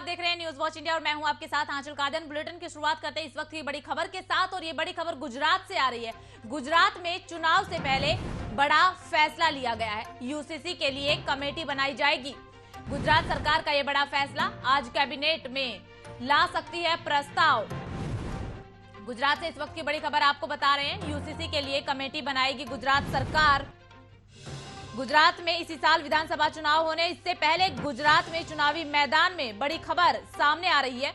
आप देख रहे हैं न्यूज वॉच इंडिया और मैं हूं आपके साथ आंचल कादन। बुलेटिन की शुरुआत करते हैं इस वक्त की बड़ी खबर के साथ और ये बड़ी खबर गुजरात से आ रही है। गुजरात में चुनाव से पहले बड़ा फैसला लिया गया है। यूसीसी के लिए कमेटी बनाई जाएगी। गुजरात सरकार का यह बड़ा फैसला आज कैबिनेट में ला सकती है प्रस्ताव। गुजरात से इस वक्त की बड़ी खबर आपको बता रहे हैं, यूसीसी के लिए कमेटी बनाएगी गुजरात सरकार। गुजरात में इसी साल विधानसभा चुनाव होने इससे पहले गुजरात में चुनावी मैदान में बड़ी खबर सामने आ रही है।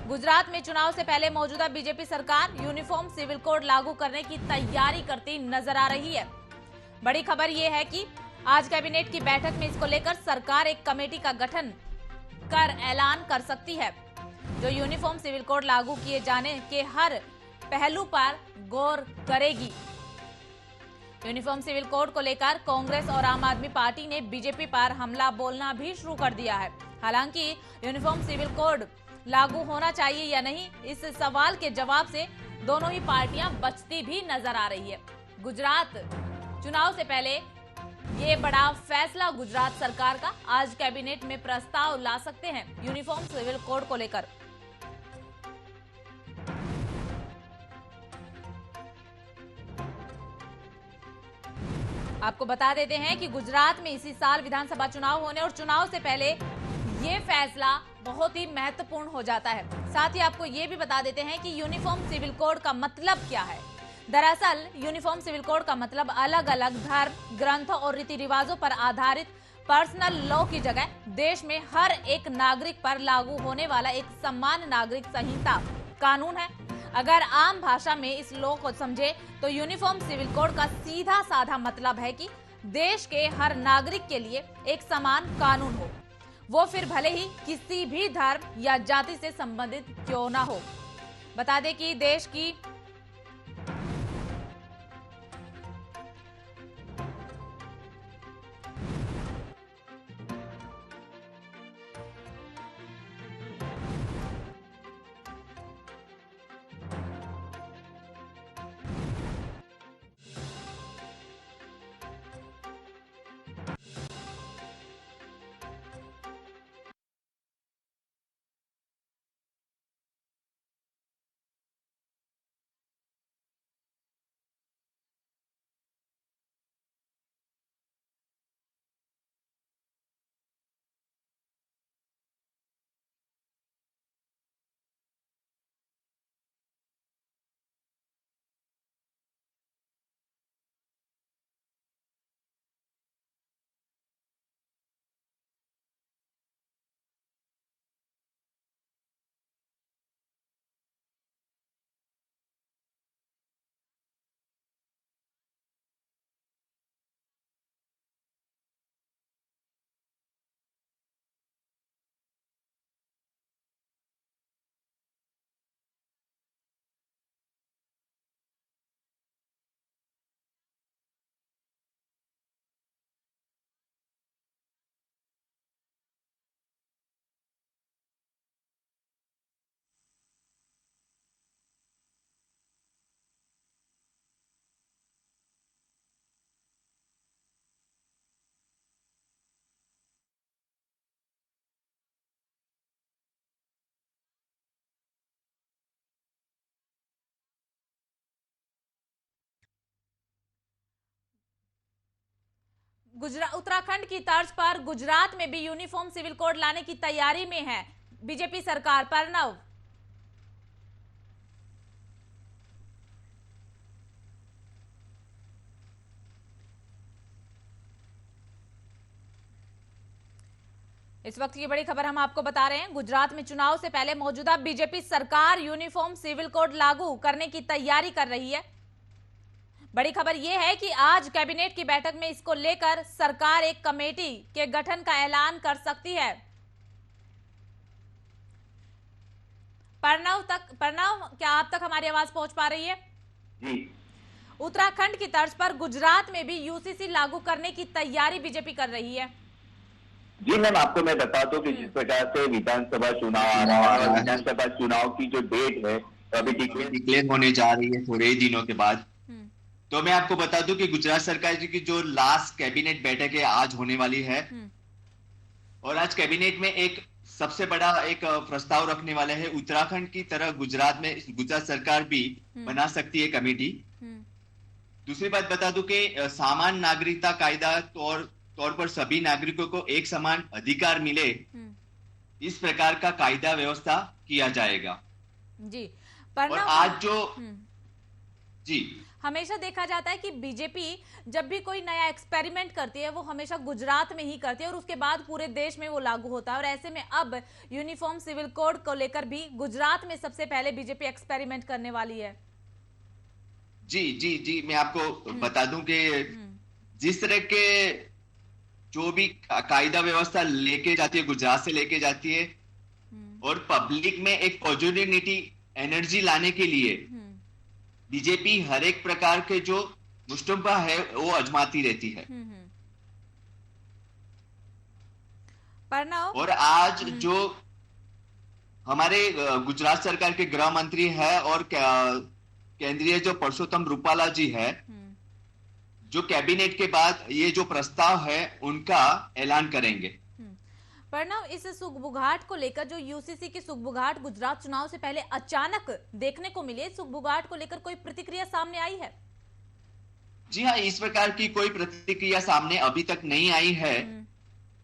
गुजरात में चुनाव से पहले मौजूदा बीजेपी सरकार यूनिफॉर्म सिविल कोड लागू करने की तैयारी करती नजर आ रही है। बड़ी खबर यह है कि आज कैबिनेट की बैठक में इसको लेकर सरकार एक कमेटी का गठन कर ऐलान कर सकती है, जो यूनिफॉर्म सिविल कोड लागू किए जाने के हर पहलू पर गौर करेगी। यूनिफॉर्म सिविल कोड को लेकर कांग्रेस और आम आदमी पार्टी ने बीजेपी पर हमला बोलना भी शुरू कर दिया है। हालांकि यूनिफॉर्म सिविल कोड लागू होना चाहिए या नहीं, इस सवाल के जवाब से दोनों ही पार्टियां बचती भी नजर आ रही है। गुजरात चुनाव से पहले ये बड़ा फैसला गुजरात सरकार का आज कैबिनेट में प्रस्ताव ला सकते हैं यूनिफॉर्म सिविल कोड को लेकर। आपको बता देते हैं कि गुजरात में इसी साल विधानसभा चुनाव होने और चुनाव से पहले ये फैसला बहुत ही महत्वपूर्ण हो जाता है। साथ ही आपको ये भी बता देते हैं कि यूनिफॉर्म सिविल कोड का मतलब क्या है। दरअसल यूनिफॉर्म सिविल कोड का मतलब अलग अलग धर्म, ग्रंथों और रीति रिवाजों पर आधारित पर्सनल लॉ की जगह देश में हर एक नागरिक पर लागू होने वाला एक समान नागरिक संहिता कानून है। अगर आम भाषा में इस लॉ को समझे तो यूनिफॉर्म सिविल कोड का सीधा साधा मतलब है कि देश के हर नागरिक के लिए एक समान कानून हो, वो फिर भले ही किसी भी धर्म या जाति से संबंधित क्यों ना हो। बता दें कि देश की उत्तराखंड की तर्ज पर गुजरात में भी यूनिफॉर्म सिविल कोड लाने की तैयारी में है बीजेपी सरकार। प्रणव, इस वक्त की बड़ी खबर हम आपको बता रहे हैं। गुजरात में चुनाव से पहले मौजूदा बीजेपी सरकार यूनिफॉर्म सिविल कोड लागू करने की तैयारी कर रही है। बड़ी खबर यह है कि आज कैबिनेट की बैठक में इसको लेकर सरकार एक कमेटी के गठन का ऐलान कर सकती है। प्रणव, क्या आप तक हमारी आवाज पहुंच पा रही है? जी। उत्तराखंड की तर्ज पर गुजरात में भी यूसीसी लागू करने की तैयारी बीजेपी कर रही है। जी मैम, आपको मैं बता दूं कि जिस प्रकार से विधानसभा चुनाव आ रहा है, विधानसभा चुनाव की जो डेट है अभी डिक्लेयर होने जा रही है थोड़े ही दिनों के बाद। तो मैं आपको बता दूं कि गुजरात सरकार की जो लास्ट कैबिनेट बैठक है आज होने वाली है और आज कैबिनेट में एक सबसे बड़ा एक प्रस्ताव रखने वाले हैं। उत्तराखंड की तरह गुजरात में गुजरात सरकार भी बना सकती है कमेटी। दूसरी बात बता दूं कि सामान्य नागरिकता कायदा तौर पर सभी नागरिकों को एक समान अधिकार मिले, इस प्रकार का कायदा व्यवस्था किया जाएगा जी। और आज जो जी हमेशा देखा जाता है कि बीजेपी जब भी कोई नया एक्सपेरिमेंट करती है वो हमेशा गुजरात में ही करती है और उसके बाद पूरे देश में वो लागू होता है। और ऐसे में अब यूनिफॉर्म सिविल कोड को लेकर भी गुजरात में सबसे पहले बीजेपी एक्सपेरिमेंट करने वाली है। जी जी जी, मैं आपको बता दूं कि जिस तरह के जो भी कायदा व्यवस्था लेके जाती है, गुजरात से लेके जाती है और पब्लिक में एक पॉजिटिविटी एनर्जी लाने के लिए बीजेपी हर एक प्रकार के जो मुस्तम्बा है वो आजमाती रहती है। और आज जो हमारे गुजरात सरकार के गृह मंत्री है और केंद्रीय जो परसोत्तम रूपाला जी है, जो कैबिनेट के बाद ये जो प्रस्ताव है उनका ऐलान करेंगे। प्रणव, इस सुगबुगाहट को लेकर जो यूसीसी की सुगबुगाहट गुजरात चुनाव से पहले अचानक देखने को मिली, सुगबुगाहट को लेकर कोई प्रतिक्रिया सामने आई है? जी हाँ, इस प्रकार की कोई प्रतिक्रिया सामने अभी तक नहीं आई है,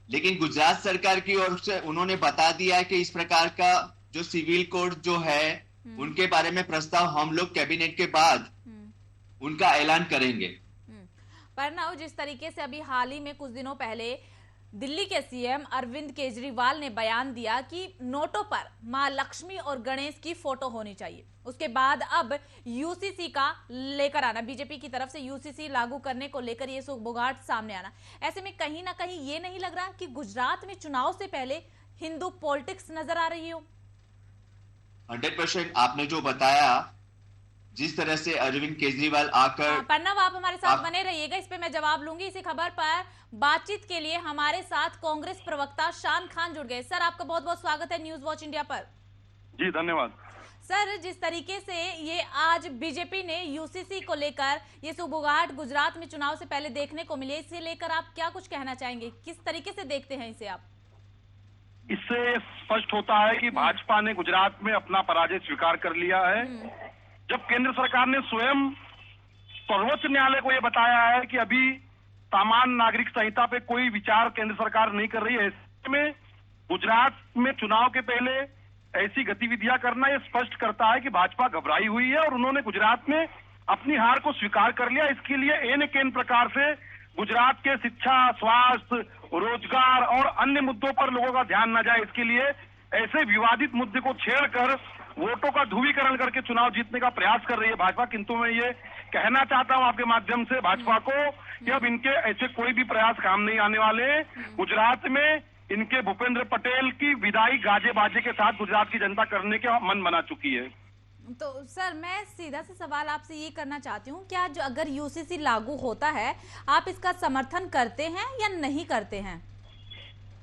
लेकिन गुजरात सरकार की ओर से उन्होंने बता दिया है कि इस प्रकार का जो सिविल कोड जो है उनके बारे में प्रस्ताव हम लोग कैबिनेट के बाद उनका ऐलान करेंगे। प्रणव, जिस तरीके से अभी हाल ही में कुछ दिनों पहले दिल्ली के सीएम अरविंद केजरीवाल ने बयान दिया कि नोटों पर मां लक्ष्मी और गणेश की फोटो होनी चाहिए, उसके बाद अब यूसीसी का लेकर आना, बीजेपी की तरफ से यूसीसी लागू करने को लेकर ये सुगबुगाहट सामने आना, ऐसे में कहीं ना कहीं ये नहीं लग रहा कि गुजरात में चुनाव से पहले हिंदू पॉलिटिक्स नजर आ रही हो? 100% आपने जो बताया, जिस तरह से अरविंद केजरीवाल आकर प्रणव, आप हमारे साथ बने रहिएगा, इस पे मैं जवाब लूंगी। इसी खबर पर बातचीत के लिए हमारे साथ कांग्रेस प्रवक्ता शान खान जुड़ गए। सर, आपका बहुत बहुत स्वागत है न्यूज वॉच इंडिया पर। जी धन्यवाद। सर, जिस तरीके से ये आज बीजेपी ने यूसीसी को लेकर ये सुगबुगाहट गुजरात में चुनाव से पहले देखने को मिली, इसे लेकर आप क्या कुछ कहना चाहेंगे? किस तरीके से देखते हैं इसे आप? इससे स्पष्ट होता है कि भाजपा ने गुजरात में अपना पराजय स्वीकार कर लिया है। जब केंद्र सरकार ने स्वयं सर्वोच्च न्यायालय को यह बताया है कि अभी सामान्य नागरिक संहिता पे कोई विचार केंद्र सरकार नहीं कर रही है, ऐसे में गुजरात में चुनाव के पहले ऐसी गतिविधियां करना यह स्पष्ट करता है कि भाजपा घबराई हुई है और उन्होंने गुजरात में अपनी हार को स्वीकार कर लिया। इसके लिए एन केन प्रकार से गुजरात के शिक्षा, स्वास्थ्य, रोजगार और अन्य मुद्दों पर लोगों का ध्यान न जाए, इसके लिए ऐसे विवादित मुद्दे को छेड़कर वोटों का ध्रुवीकरण करके चुनाव जीतने का प्रयास कर रही है भाजपा। किंतु मैं ये कहना चाहता हूं आपके माध्यम से भाजपा को कि अब इनके ऐसे कोई भी प्रयास काम नहीं आने वाले। गुजरात में इनके भूपेंद्र पटेल की विदाई गाजे बाजे के साथ गुजरात की जनता करने के मन बना चुकी है। तो सर, मैं सीधा से सवाल आपसे ये करना चाहती हूँ, क्या जो अगर यूसीसी लागू होता है आप इसका समर्थन करते हैं या नहीं करते हैं?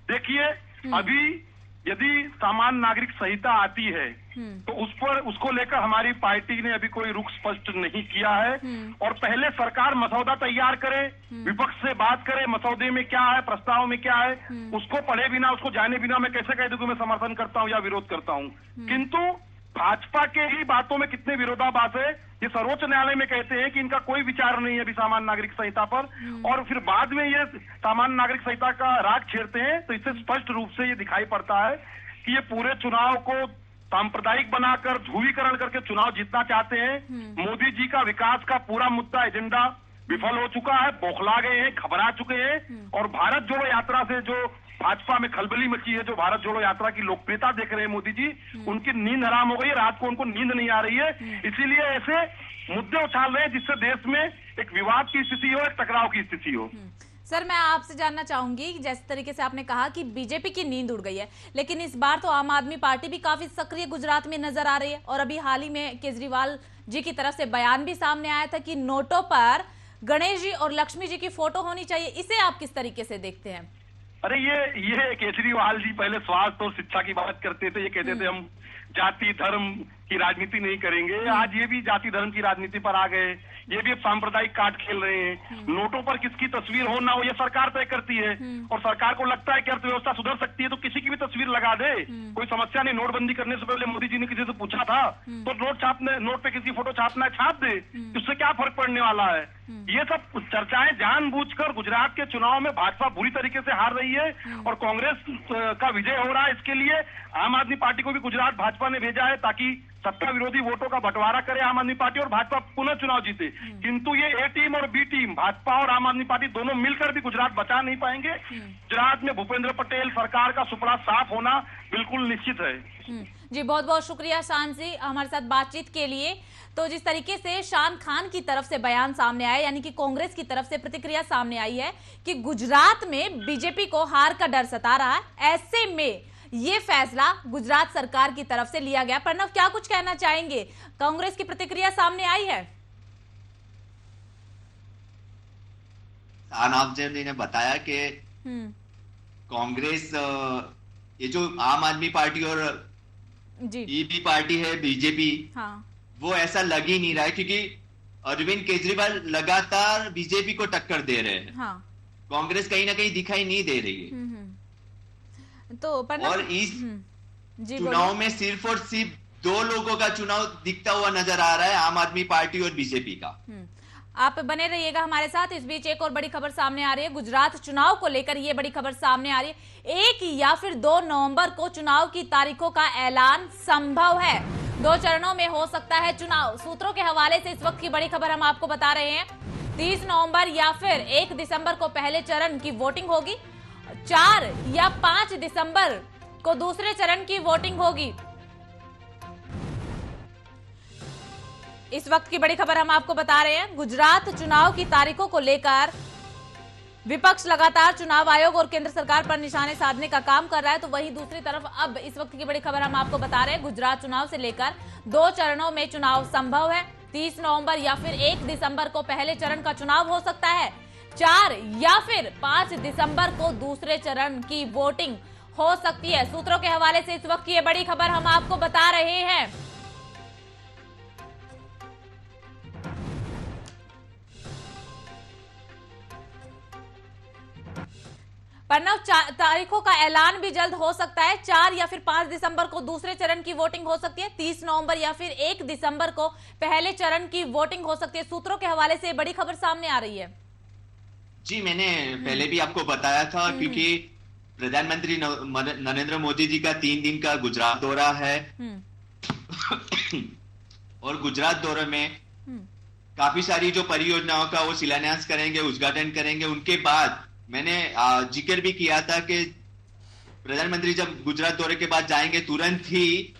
देखिए, अभी यदि सामान्य नागरिक संहिता आती है तो उस पर उसको लेकर हमारी पार्टी ने अभी कोई रुख स्पष्ट नहीं किया है और पहले सरकार मसौदा तैयार करे, विपक्ष से बात करे, मसौदे में क्या है, प्रस्ताव में क्या है, उसको पढ़े बिना, उसको जाने बिना मैं कैसे कह दूं कि मैं समर्थन करता हूं या विरोध करता हूं। किंतु भाजपा के ही बातों में कितने विरोधाभास है। ये सर्वोच्च न्यायालय में कहते हैं कि इनका कोई विचार नहीं है अभी सामान्य नागरिक संहिता पर, और फिर बाद में ये सामान्य नागरिक संहिता का राग छेड़ते हैं। तो इससे स्पष्ट रूप से ये दिखाई पड़ता है कि ये पूरे चुनाव को सांप्रदायिक बनाकर ध्रुवीकरण करके चुनाव जीतना चाहते हैं। मोदी जी का विकास का पूरा मुद्दा, एजेंडा विफल हो चुका है, बौखला गए हैं, घबरा चुके हैं और भारत जोड़ो यात्रा से जो भाजपा में खलबली मची है, जो भारत जोड़ो यात्रा की लोकप्रियता देख रहे हैं मोदी जी, उनकी नींद हराम हो गई है, रात को उनको नींद नहीं आ रही है। इसीलिए ऐसे मुद्दे उछाल रहे हैं जिससे देश में एक विवाद की स्थिति हो, एक टकराव की स्थिति हो। सर, मैं आपसे जानना चाहूंगी, जिस तरीके से आपने कहा कि बीजेपी की नींद उड़ गई है, लेकिन इस बार तो आम आदमी पार्टी भी काफी सक्रिय गुजरात में नजर आ रही है और अभी हाल ही में केजरीवाल जी की तरफ से बयान भी सामने आया था कि नोटों पर गणेश जी और लक्ष्मी जी की फोटो होनी चाहिए। इसे आप किस तरीके से देखते हैं? अरे ये केजरीवाल जी पहले स्वास्थ्य और शिक्षा की बात करते थे, ये कहते थे हम जाति, धर्म, की राजनीति नहीं करेंगे। आज ये भी जाति धर्म की राजनीति पर आ गए, ये भी सांप्रदायिक कार्ड खेल रहे हैं। नोटों पर किसकी तस्वीर हो ना हो ये सरकार तय करती है, और सरकार को लगता है कि अर्थव्यवस्था सुधर सकती है तो किसी की भी तस्वीर लगा दे, कोई समस्या नहीं। नोटबंदी करने से पहले मोदी जी ने किसी से पूछा था तो नोट पे किसी फोटो छापना है छाप दे, उससे क्या फर्क पड़ने वाला है। ये सब चर्चाएं जानबूझकर गुजरात के चुनाव में भाजपा बुरी तरीके से हार रही है और कांग्रेस का विजय हो रहा है। इसके लिए आम आदमी पार्टी को भी गुजरात भाजपा ने भेजा है ताकि सत्ता विरोधी वोटों का बंटवारा करे आम आदमी पार्टी और भाजपा पुनः चुनाव जीते। किंतु ये ए टीम और बी टीम, भाजपा और आम आदमी पार्टी दोनों मिलकर भी गुजरात बचा नहीं पाएंगे। गुजरात में भूपेंद्र पटेल सरकार का सुपड़ा साफ होना बिल्कुल निश्चित है। जी बहुत बहुत शुक्रिया शान जी हमारे साथ बातचीत के लिए। तो जिस तरीके से शान खान की तरफ से बयान सामने आया, यानी कि कांग्रेस की तरफ से प्रतिक्रिया सामने आई है कि गुजरात में बीजेपी को हार का डर सता रहा है, ऐसे में ये फैसला गुजरात सरकार की तरफ से लिया गया। प्रणव क्या कुछ कहना चाहेंगे, कांग्रेस की प्रतिक्रिया सामने आई है? शाहनवाज जी ने बताया कि कांग्रेस ये जो आम आदमी पार्टी और ईबी पार्टी है बीजेपी, हाँ। वो ऐसा लग ही नहीं रहा है क्योंकि अरविंद केजरीवाल लगातार बीजेपी को टक्कर दे रहे हैं। हाँ। कांग्रेस कहीं ना कहीं दिखाई नहीं दे रही है। तो और इस चुनाव में सिर्फ और सिर्फ दो लोगों का चुनाव दिखता हुआ नजर आ रहा है, आम आदमी पार्टी और बीजेपी का। आप बने रहिएगा हमारे साथ। इस बीच एक और बड़ी खबर सामने आ रही है, गुजरात चुनाव को लेकर ये बड़ी खबर सामने आ रही है। 1 या फिर 2 नवंबर को चुनाव की तारीखों का ऐलान संभव है। 2 चरणों में हो सकता है चुनाव। सूत्रों के हवाले से इस वक्त की बड़ी खबर हम आपको बता रहे हैं। 30 नवंबर या फिर 1 दिसंबर को पहले चरण की वोटिंग होगी, 4 या 5 दिसंबर को दूसरे चरण की वोटिंग होगी। इस वक्त की बड़ी खबर हम आपको बता रहे हैं। गुजरात चुनाव की तारीखों को लेकर विपक्ष लगातार चुनाव आयोग और केंद्र सरकार पर निशाने साधने का काम कर रहा है, तो वहीं दूसरी तरफ अब इस वक्त की बड़ी खबर हम आपको बता रहे हैं, गुजरात चुनाव से लेकर 2 चरणों में चुनाव संभव है। 30 नवंबर या फिर 1 दिसंबर को पहले चरण का चुनाव हो सकता है, 4 या फिर 5 दिसंबर को दूसरे चरण की वोटिंग हो सकती है। सूत्रों के हवाले से इस वक्त की ये बड़ी खबर हम आपको बता रहे हैं। प्रणव, तारीखों का ऐलान भी जल्द हो सकता है। 4 या फिर 5 दिसंबर को दूसरे चरण की वोटिंग हो सकती है, 30 नवंबर या फिर 1 दिसंबर को पहले चरण की वोटिंग हो सकती है। सूत्रों के हवाले से बड़ी खबर सामने आ रही है। जी मैंने पहले भी आपको बताया था, क्योंकि प्रधानमंत्री नरेंद्र मोदी जी का 3 दिन का गुजरात दौरा है और गुजरात दौरे में काफी सारी जो परियोजनाओं का वो शिलान्यास करेंगे, उद्घाटन करेंगे। उनके बाद मैंने जिक्र भी किया था कि प्रधानमंत्री जब गुजरात दौरे के बाद जाएंगे तुरंत ही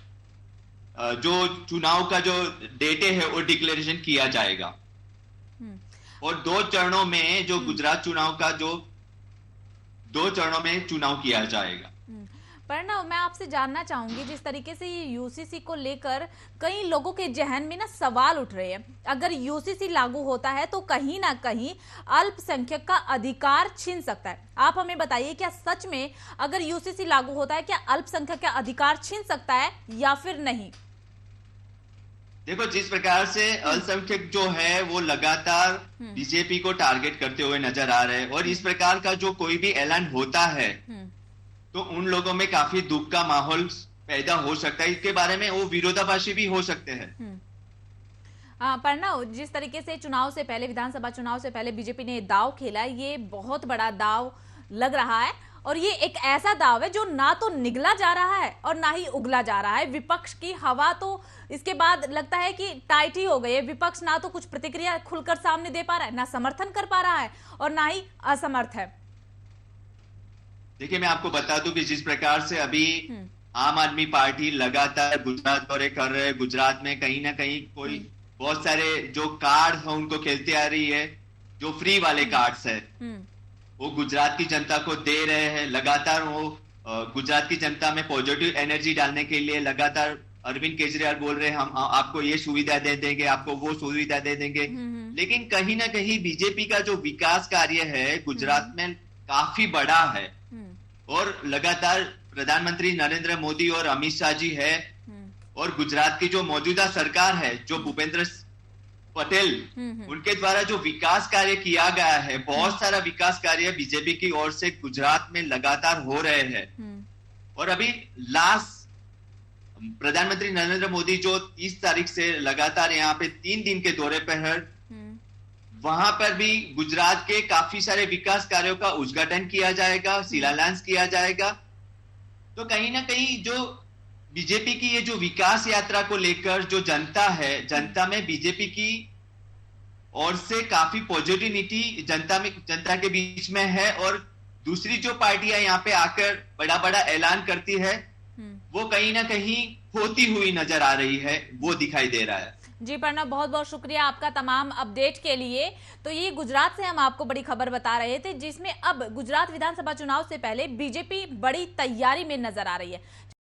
जो चुनाव का जो डेट है वो डिक्लेरेशन किया जाएगा और 2 चरणों में जो गुजरात चुनाव का जो 2 चरणों में चुनाव किया जाएगा। प्रणव, मैं आपसे जानना चाहूंगी, जिस तरीके से ये यूसीसी को लेकर कई लोगों के जहन में ना सवाल उठ रहे हैं। अगर यूसीसी लागू होता है तो कहीं ना कहीं अल्पसंख्यक का अधिकार छीन सकता है। आप हमें बताइए, क्या सच में अगर यूसीसी लागू होता है क्या अल्पसंख्यक का अधिकार छीन सकता है या फिर नहीं? देखो, जिस प्रकार से अल्पसंख्यक जो है वो लगातार बीजेपी को टारगेट करते हुए नजर आ रहे हैं और इस प्रकार का जो कोई भी ऐलान होता है तो उन लोगों में काफी दुख का माहौल पैदा हो सकता है। इसके बारे में वो विरोधाभासी भी हो सकते हैं। प्रणव, जिस तरीके से चुनाव से पहले, विधानसभा चुनाव से पहले बीजेपी ने दाव खेला, ये बहुत बड़ा दाव लग रहा है और ये एक ऐसा दाव है जो ना तो निगला जा रहा है और ना ही उगला जा रहा है। विपक्ष की हवा तो इसके बाद लगता है कि टाइट ही हो गई है। विपक्ष ना तो कुछ प्रतिक्रिया खुलकर सामने दे पा रहा है, ना समर्थन कर पा रहा है और ना ही असमर्थ है। देखिए, मैं आपको बता दूं कि जिस प्रकार से अभी आम आदमी पार्टी लगातार गुजरात दौरे कर रहे हैं, गुजरात में कहीं ना कहीं कोई बहुत सारे जो कार्ड है उनको खेलते आ रही है, जो फ्री वाले कार्ड्स है वो गुजरात की जनता को दे रहे हैं। लगातार वो गुजरात की जनता में पॉजिटिव एनर्जी डालने के लिए लगातार अरविंद केजरीवाल बोल रहे हैं हम आपको ये सुविधा दे देंगे, आपको वो सुविधा दे देंगे। लेकिन कहीं ना कहीं बीजेपी का जो विकास कार्य है गुजरात में काफी बड़ा है और लगातार प्रधानमंत्री नरेंद्र मोदी और अमित शाह जी है और गुजरात की जो मौजूदा सरकार है, जो भूपेंद्र पटेल उनके द्वारा जो विकास कार्य किया गया है, बहुत सारा विकास कार्य बीजेपी की ओर से गुजरात में लगातार हो रहे हैं। और अभी लास्ट प्रधानमंत्री नरेंद्र मोदी जो 30 तारीख से लगातार यहाँ पे 3 दिन के दौरे पर है, वहां पर भी गुजरात के काफी सारे विकास कार्यों का उद्घाटन किया जाएगा, शिलान्यास किया जाएगा। तो कहीं ना कहीं जो बीजेपी की ये जो विकास यात्रा को लेकर जो जनता है, जनता में बीजेपी की ओर से काफी पॉजिटिविटी जनता के बीच में है। और दूसरी जो पार्टियां यहाँ पे आकर बड़ा बड़ा ऐलान करती है, वो कहीं ना कहीं होती हुई नजर आ रही है, वो दिखाई दे रहा है। जी प्रणव, बहुत बहुत शुक्रिया आपका तमाम अपडेट के लिए। तो ये गुजरात से हम आपको बड़ी खबर बता रहे थे, जिसमें अब गुजरात विधानसभा चुनाव से पहले बीजेपी बड़ी तैयारी में नजर आ रही है।